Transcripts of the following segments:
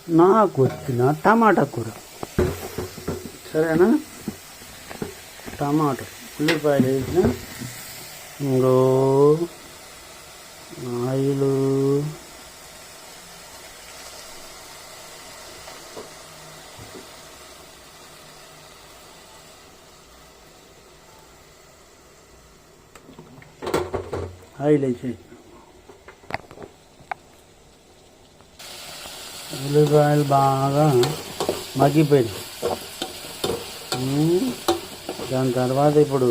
నాకు వచ్చిన టమాటా కూర. సరేనా? టమాటా ఉల్లిపాయలు వేసిన, ఇంకో ఆయిలు, ఆయిల్ వేసేసి ఉల్లిపాయలు బాగా మగ్గిపోయినాయి. దాని తర్వాత ఇప్పుడు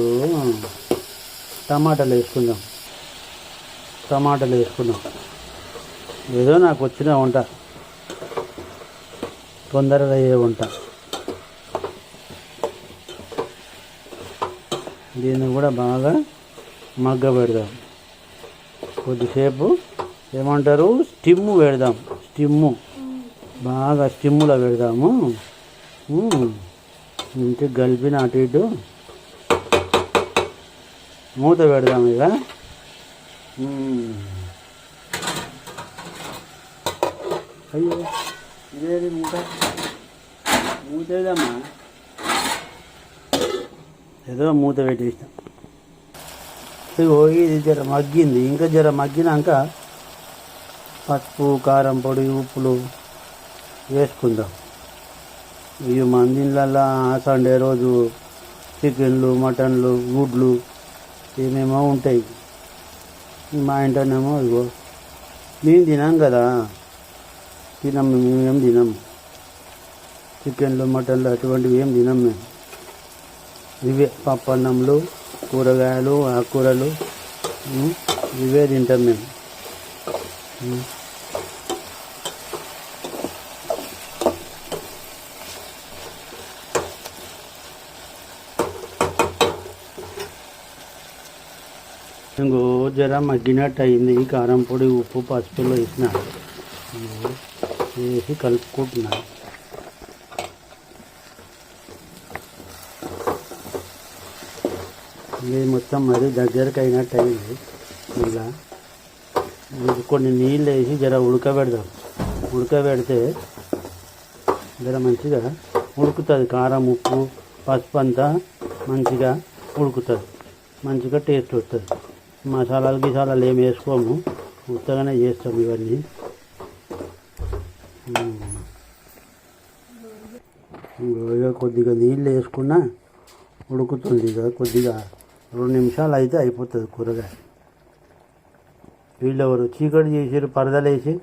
టమాటాలు వేసుకుందాం. ఏదో నాకు వచ్చిన వంట, తొందరగా అయ్యే వంట. దీన్ని కూడా బాగా మగ్గబెడదాం. కొద్దిసేపు ఏమంటారు, స్టిమ్ పెడదాం. బాగా స్టిమ్లో పెడదాము. ఇంటి కలిపిన అటు ఇటు మూత పెడదాం. ఇక అయ్యో ఇదేది మూతేదమ్మా, ఏదో మూత పెట్టేసాం. ఇగో ఇది జర మగ్గింది. ఇంకా జర మగ్గినాక పసుపు, కారం పొడి, ఉప్పులు వేసుకుందాం. ఇవి మందిళ్ళల్లో సండే రోజు చికెన్లు, మటన్లు, గుడ్లు ఏమేమో ఉంటాయి. మా ఇంట్లోనేమో ఇగో మేము తినాం కదా, మేమేం తినము. చికెన్లు, మటన్లు అటువంటివి ఏం తినం మేము. ఇవే పప్పన్నంలు, కూరగాయలు, ఆకుకూరలు ఇవే తింటాం మేము. ఇంకో జర మగ్గినట్టు అయింది. కారం పొడి, ఉప్పు, పసుపులో వేసిన వేసి కలుపుకుంటున్నా. ఇది మొత్తం మరి దగ్గరకు అయినట్టు అయింది. ఇలా కొన్ని నీళ్ళు వేసి జర ఉడకబెడదాం. ఉడకబెడితే జర మంచిగా ఉడుకుతుంది. కారం, ఉప్పు, పసుపు అంతా మంచిగా ఉడుకుతుంది. మంచిగా టేస్ట్ వస్తుంది. మసాలాలు ఏమి వేసుకోము, ఉత్తగానే చేస్తాము ఇవన్నీ. ఇక కొద్దిగా నీళ్ళు వేసుకున్నా ఉడుకుతుంది. ఇక కొద్దిగా 2 నిమిషాలు అయితే అయిపోతుంది కూరగాయ. వీళ్ళెవరు చీకటి చేసారు, పరదలు వేసి